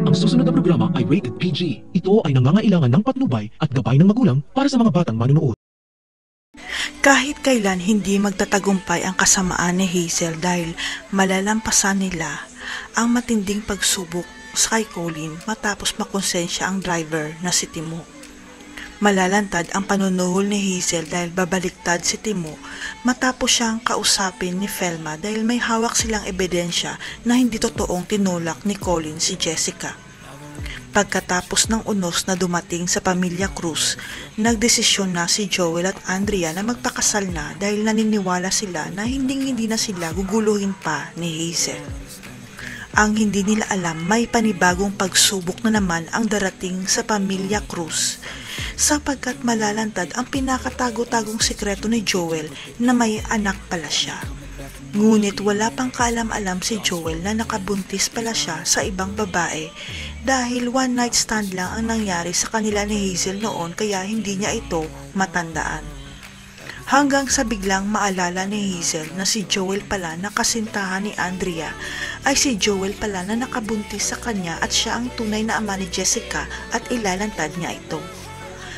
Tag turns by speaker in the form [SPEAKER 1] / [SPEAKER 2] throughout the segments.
[SPEAKER 1] Ang susunod na programa ay rated PG. Ito ay nangangailangan ng patnubay at gabay ng magulang para sa mga batang manunood.
[SPEAKER 2] Kahit kailan hindi magtatagumpay ang kasamaan ni Hazel dahil malalampasan nila ang matinding pagsubok sa kay Colin matapos makonsensya ang driver na si Timo. Malalantad ang panunuhol ni Hazel dahil babaliktad si Timo matapos siyang kausapin ni Velma dahil may hawak silang ebidensya na hindi totoong tinulak ni Colin si Jessica. Pagkatapos ng unos na dumating sa pamilya Cruz, nagdesisyon na si Joel at Andrea na magpakasal na dahil naniniwala sila na hindi na sila guguluhin pa ni Hazel. Ang hindi nila alam, may panibagong pagsubok na naman ang darating sa pamilya Cruz sapagkat malalantad ang pinakatago-tagong sikreto ni Joel na may anak pala siya. Ngunit wala pang kaalam-alam si Joel na nakabuntis pala siya sa ibang babae dahil one night stand lang ang nangyari sa kanila ni Hazel noon kaya hindi niya ito matandaan. Hanggang sa biglang maalala ni Hazel na si Joel pala na kasintahan ni Andrea ay si Joel pala na nakabuntis sa kanya at siya ang tunay na ama ni Jessica at ilalantad niya ito.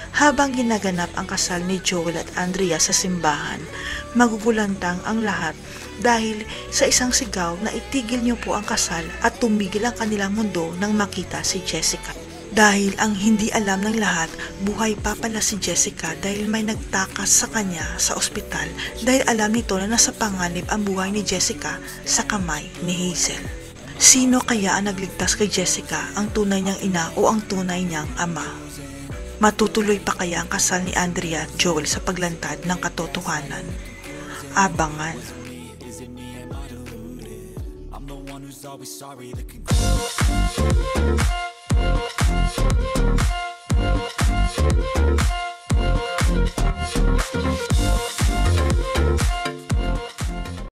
[SPEAKER 2] Habang ginaganap ang kasal ni Joel at Andrea sa simbahan, magugulantang ang lahat dahil sa isang sigaw na itigil niyo po ang kasal at tumigil ang kanilang mundo nang makita si Jessica. Dahil ang hindi alam ng lahat, buhay pa pala si Jessica dahil may nagtakas sa kanya sa ospital dahil alam nito na nasa panganib ang buhay ni Jessica sa kamay ni Hazel. Sino kaya ang nagligtas kay Jessica, ang tunay niyang ina o ang tunay niyang ama? Matutuloy pa kaya ang kasal ni Andrea at Joel sa paglantad ng katotohanan? Abangan.
[SPEAKER 3] I'm the one who's always sorry. The conclusion